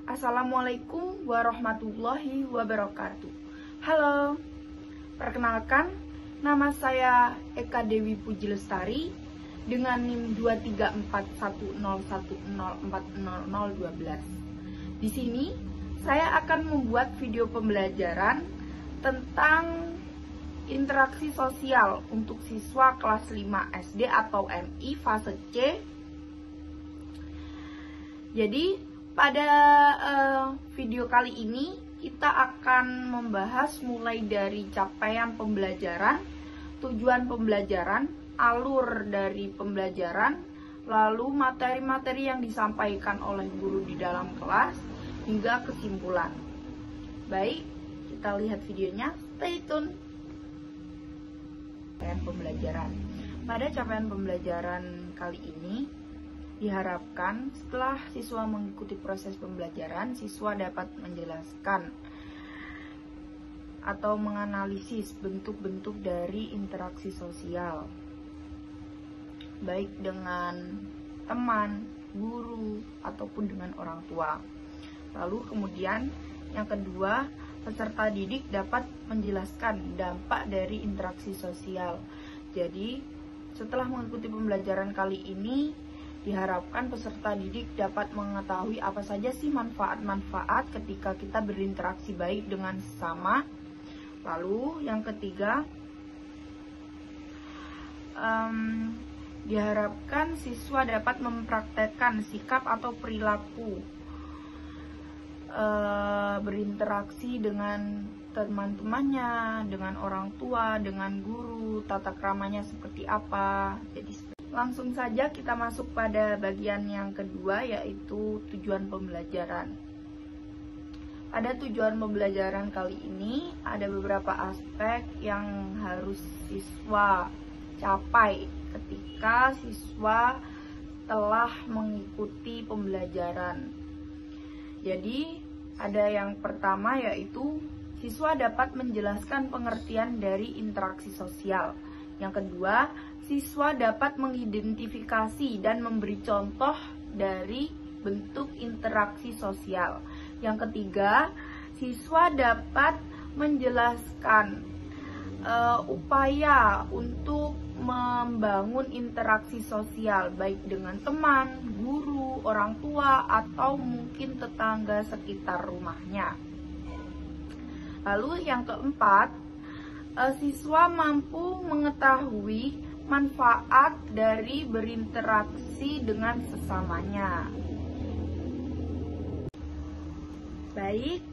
Assalamualaikum warahmatullahi wabarakatuh. Halo, perkenalkan, nama saya Eka Dewi Puji Lestari dengan NIM 23410104012. Di sini saya akan membuat video pembelajaran tentang interaksi sosial untuk siswa kelas 5 SD atau MI fase C. Jadi pada video kali ini kita akan membahas mulai dari capaian pembelajaran, tujuan pembelajaran, alur dari pembelajaran, lalu materi-materi yang disampaikan oleh guru di dalam kelas, hingga kesimpulan. Baik, kita lihat videonya, stay tune. Capaian pembelajaran. Pada capaian pembelajaran kali ini, diharapkan setelah siswa mengikuti proses pembelajaran, siswa dapat menjelaskan atau menganalisis bentuk-bentuk dari interaksi sosial, baik dengan teman, guru, ataupun dengan orang tua. Lalu kemudian yang kedua, peserta didik dapat menjelaskan dampak dari interaksi sosial. Jadi setelah mengikuti pembelajaran kali ini, diharapkan peserta didik dapat mengetahui apa saja sih manfaat-manfaat ketika kita berinteraksi baik dengan sesama. Lalu yang ketiga, diharapkan siswa dapat mempraktekkan sikap atau perilaku berinteraksi dengan teman-temannya, dengan orang tua, dengan guru, tata keramanya seperti apa. Jadi langsung saja kita masuk pada bagian yang kedua, yaitu tujuan pembelajaran. Pada tujuan pembelajaran kali ini ada beberapa aspek yang harus siswa capai ketika siswa telah mengikuti pembelajaran. Jadi ada yang pertama, yaitu siswa dapat menjelaskan pengertian dari interaksi sosial. Yang kedua, siswa dapat mengidentifikasi dan memberi contoh dari bentuk interaksi sosial. Yang ketiga, siswa dapat menjelaskan upaya untuk membangun interaksi sosial baik dengan teman, guru, orang tua, atau mungkin tetangga sekitar rumahnya. Lalu yang keempat, siswa mampu mengetahui manfaat dari berinteraksi dengan sesamanya. Baik,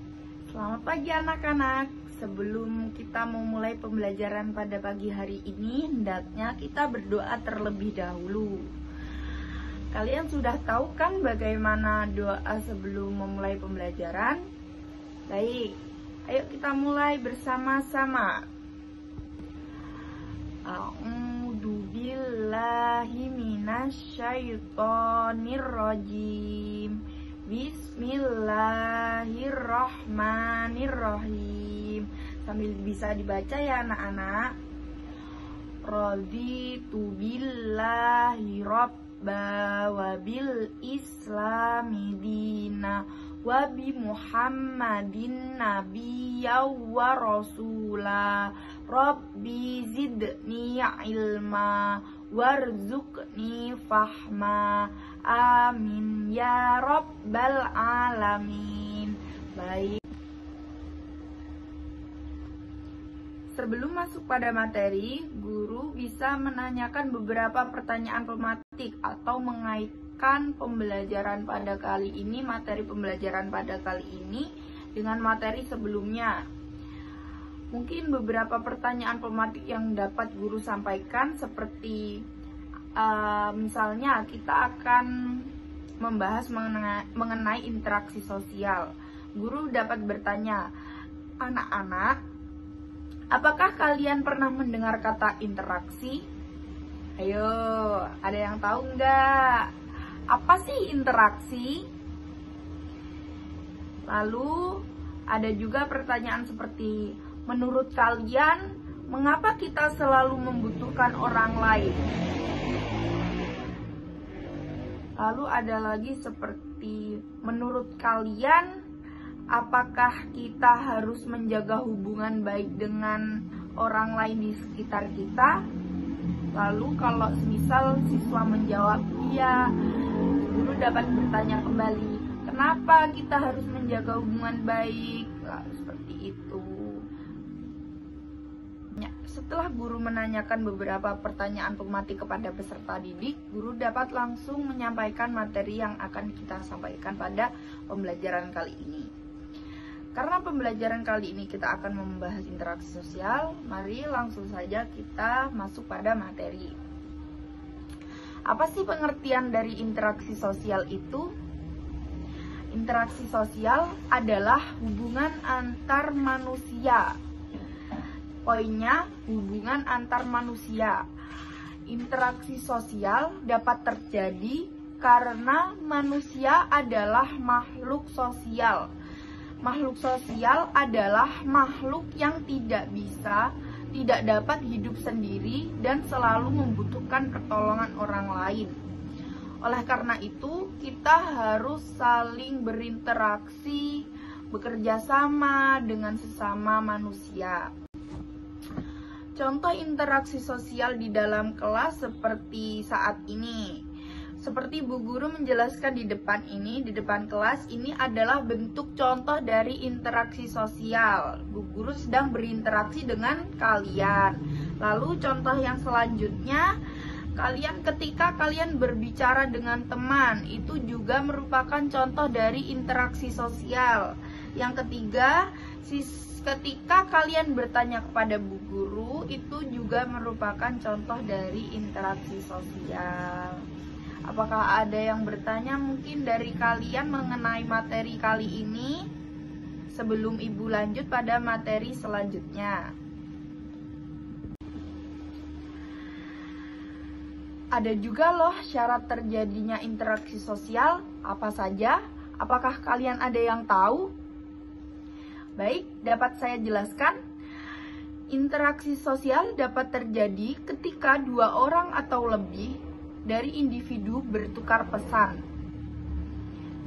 selamat pagi anak-anak. Sebelum kita memulai pembelajaran pada pagi hari ini, hendaknya kita berdoa terlebih dahulu. Kalian sudah tahu kan bagaimana doa sebelum memulai pembelajaran? Baik, ayo kita mulai bersama-sama. A'udzu billahi minasyaitonir rajim. Bismillahirrahmanirrahim. Sambil bisa dibaca ya anak-anak. Raditu billahi rabba wa bil islami dina wa bi Muhammadin nabiyya wa rasula. Rabbi zidni ilma warzuqni fahma. Amin ya rabbal alamin. Baik. Sebelum masuk pada materi, guru bisa menanyakan beberapa pertanyaan pematik atau mengaitkan pembelajaran pada kali ini, materi pembelajaran pada kali ini dengan materi sebelumnya. Mungkin beberapa pertanyaan pematik yang dapat guru sampaikan seperti misalnya kita akan membahas mengenai interaksi sosial. Guru dapat bertanya, anak-anak, apakah kalian pernah mendengar kata interaksi? Ayo, ada yang tahu nggak? Apa sih interaksi? Lalu ada juga pertanyaan seperti, menurut kalian, mengapa kita selalu membutuhkan orang lain? Lalu ada lagi seperti seperti menurut kalian, apakah kita harus menjaga hubungan baik dengan orang lain di sekitar kita? Lalu kalau misal siswa menjawab iya, guru dapat bertanya kembali, kenapa kita harus menjaga hubungan baik? Seperti itu. Ya, setelah guru menanyakan beberapa pertanyaan pematik kepada peserta didik, guru dapat langsung menyampaikan materi yang akan kita sampaikan pada pembelajaran kali ini. Karena pembelajaran kali ini kita akan membahas interaksi sosial, mari langsung saja kita masuk pada materi. Apa sih pengertian dari interaksi sosial itu? Interaksi sosial adalah hubungan antar manusia. Poinnya, hubungan antar manusia. Interaksi sosial dapat terjadi karena manusia adalah makhluk sosial. Makhluk sosial adalah makhluk yang tidak dapat hidup sendiri dan selalu membutuhkan pertolongan orang lain. Oleh karena itu, kita harus saling berinteraksi, bekerja sama dengan sesama manusia. Contoh interaksi sosial di dalam kelas seperti saat ini. Seperti Bu Guru menjelaskan di depan kelas ini adalah bentuk contoh dari interaksi sosial. Bu Guru sedang berinteraksi dengan kalian. Lalu contoh yang selanjutnya, ketika kalian berbicara dengan teman, itu juga merupakan contoh dari interaksi sosial. Yang ketiga, ketika kalian bertanya kepada Bu Guru, itu juga merupakan contoh dari interaksi sosial. Apakah ada yang bertanya mungkin dari kalian mengenai materi kali ini? Sebelum Ibu lanjut pada materi selanjutnya. Ada juga loh syarat terjadinya interaksi sosial. Apa saja? Apakah kalian ada yang tahu? Baik, dapat saya jelaskan. Interaksi sosial dapat terjadi ketika dua orang atau lebih dari individu bertukar pesan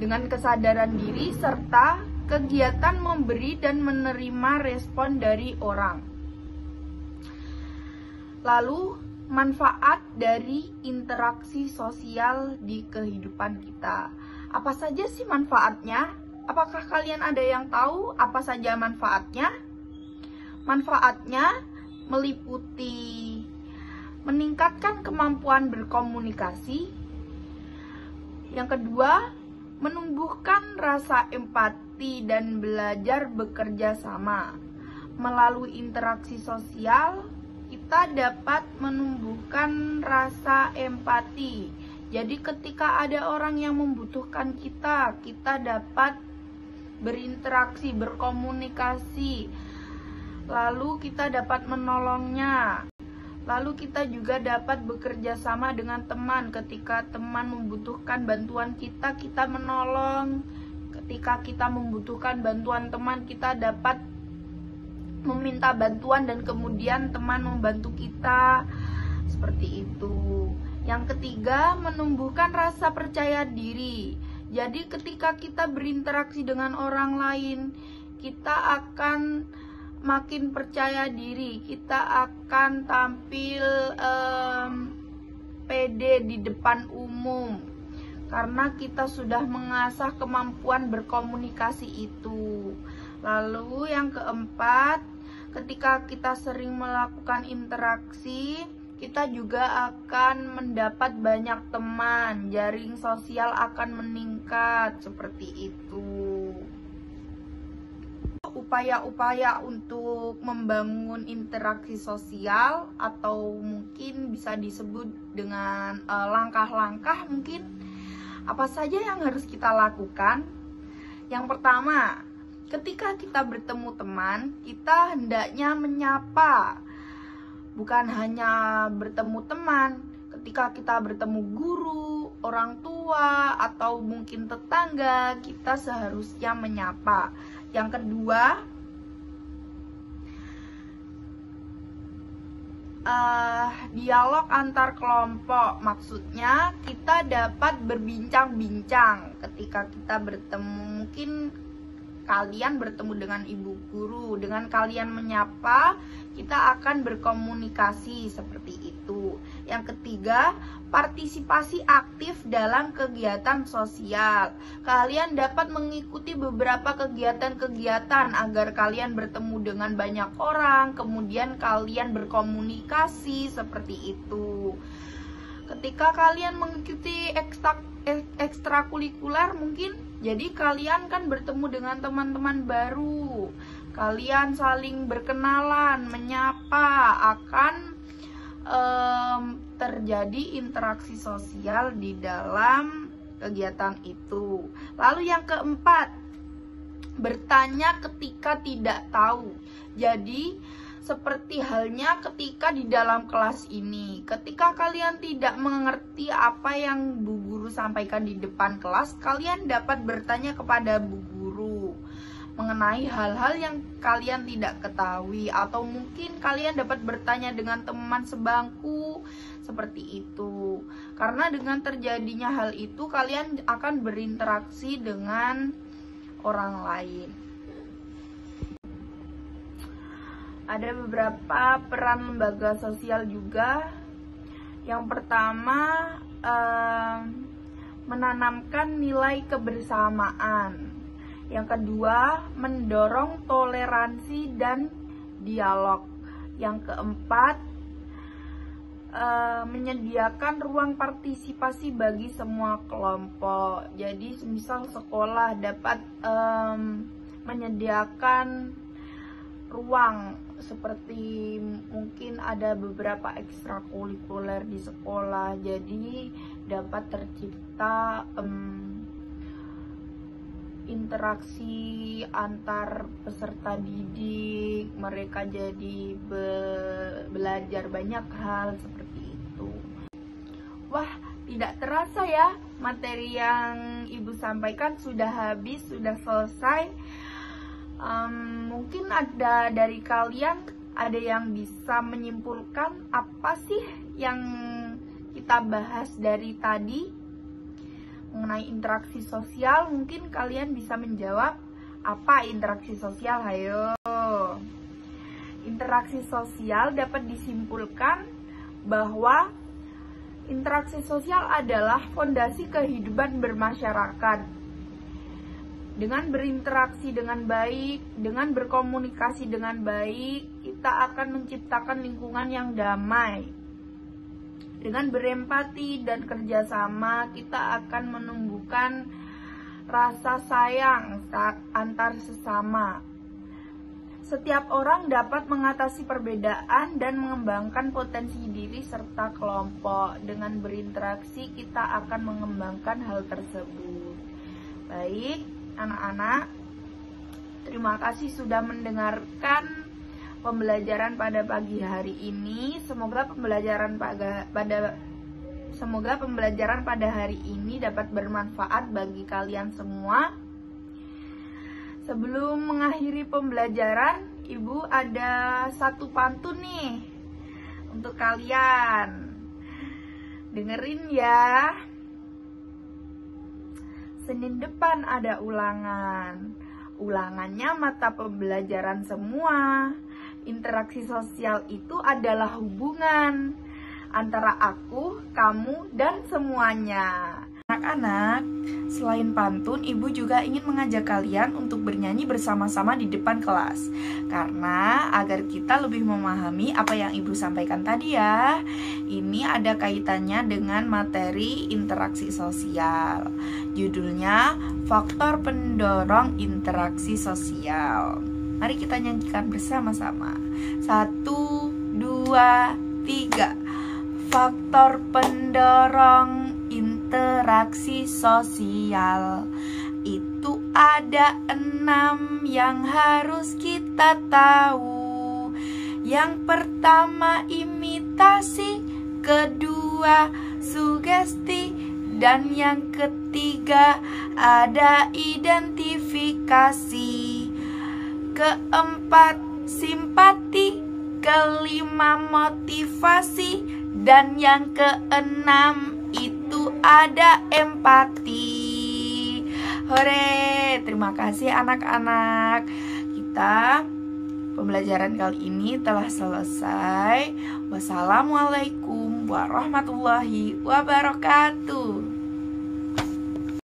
dengan kesadaran diri serta kegiatan memberi dan menerima respon dari orang. Lalu, manfaat dari interaksi sosial di kehidupan kita. Apa saja sih manfaatnya? Apakah kalian ada yang tahu apa saja manfaatnya? Manfaatnya meliputi meningkatkan kemampuan berkomunikasi. Yang kedua, menumbuhkan rasa empati dan belajar bekerja sama. Melalui interaksi sosial, kita dapat menumbuhkan rasa empati. Jadi ketika ada orang yang membutuhkan kita dapat berinteraksi, berkomunikasi. Lalu kita dapat menolongnya. Lalu kita juga dapat bekerja sama dengan teman. Ketika teman membutuhkan bantuan kita menolong. Ketika kita membutuhkan bantuan teman, kita dapat meminta bantuan dan kemudian teman membantu kita. Seperti itu. Yang ketiga, menumbuhkan rasa percaya diri. Jadi ketika kita berinteraksi dengan orang lain, kita akan makin percaya diri, kita akan tampil pede di depan umum karena kita sudah mengasah kemampuan berkomunikasi itu. Lalu yang keempat, ketika kita sering melakukan interaksi, kita juga akan mendapat banyak teman, jaring sosial akan meningkat, seperti itu. Upaya-upaya untuk membangun interaksi sosial atau mungkin bisa disebut dengan langkah-langkah mungkin apa saja yang harus kita lakukan. Yang pertama, ketika kita bertemu teman, kita hendaknya menyapa. Bukan hanya bertemu teman, ketika kita bertemu guru, orang tua, atau mungkin tetangga, kita seharusnya menyapa. Yang kedua, dialog antar kelompok. Maksudnya kita dapat berbincang-bincang ketika kita bertemu. Mungkin kalian bertemu dengan ibu guru, dengan kalian menyapa, kita akan berkomunikasi seperti itu. Yang ketiga, partisipasi aktif dalam kegiatan sosial. Kalian dapat mengikuti beberapa kegiatan-kegiatan agar kalian bertemu dengan banyak orang, kemudian kalian berkomunikasi seperti itu. Ketika kalian mengikuti ekstrakurikuler, mungkin jadi kalian kan bertemu dengan teman-teman baru, kalian saling berkenalan, menyapa, akan terjadi interaksi sosial di dalam kegiatan itu. Lalu yang keempat, bertanya ketika tidak tahu. Jadi seperti halnya ketika di dalam kelas ini, ketika kalian tidak mengerti apa yang Bu Guru sampaikan di depan kelas, kalian dapat bertanya kepada Bu Guru mengenai hal-hal yang kalian tidak ketahui, atau mungkin kalian dapat bertanya dengan teman sebangku seperti itu. Karena dengan terjadinya hal itu, kalian akan berinteraksi dengan orang lain. Ada beberapa peran lembaga sosial juga. Yang pertama, menanamkan nilai kebersamaan. Yang kedua, mendorong toleransi dan dialog. Yang keempat, menyediakan ruang partisipasi bagi semua kelompok. Jadi misal sekolah dapat menyediakan ruang, seperti mungkin ada beberapa ekstrakurikuler di sekolah, jadi dapat tercipta interaksi antar peserta didik, mereka jadi belajar banyak hal seperti itu. Wah, tidak terasa ya, materi yang Ibu sampaikan sudah habis, sudah selesai. Mungkin ada dari kalian ada yang bisa menyimpulkan apa sih yang kita bahas dari tadi mengenai interaksi sosial. Mungkin kalian bisa menjawab apa interaksi sosial. Hayo. Interaksi sosial dapat disimpulkan bahwa interaksi sosial adalah fondasi kehidupan bermasyarakat. Dengan berinteraksi dengan baik, dengan berkomunikasi dengan baik, kita akan menciptakan lingkungan yang damai. Dengan berempati dan kerjasama, kita akan menumbuhkan rasa sayang antar sesama. Setiap orang dapat mengatasi perbedaan dan mengembangkan potensi diri serta kelompok. Dengan berinteraksi, kita akan mengembangkan hal tersebut. Baik, anak-anak, terima kasih sudah mendengarkan pembelajaran pada pagi hari ini. Semoga pembelajaran pada hari ini dapat bermanfaat bagi kalian semua. Sebelum mengakhiri pembelajaran, Ibu ada satu pantun nih untuk kalian. Dengerin ya. Senin depan ada ulangan. Ulangannya mata pembelajaran semua. Interaksi sosial itu adalah hubungan antara aku, kamu, dan semuanya. Anak-anak, selain pantun, Ibu juga ingin mengajak kalian untuk bernyanyi bersama-sama di depan kelas. Karena agar kita lebih memahami apa yang Ibu sampaikan tadi ya. Ini ada kaitannya dengan materi interaksi sosial. Judulnya Faktor Pendorong Interaksi Sosial. Mari kita nyanyikan bersama-sama. 1, 2, 3. Faktor pendorong interaksi sosial itu ada 6 yang harus kita tahu. Yang pertama imitasi, kedua sugesti, dan yang ketiga ada identifikasi. Keempat simpati, kelima motivasi, dan yang keenam itu ada empati. Hore, terima kasih anak-anak. Pembelajaran kali ini telah selesai. Wassalamualaikum warahmatullahi wabarakatuh.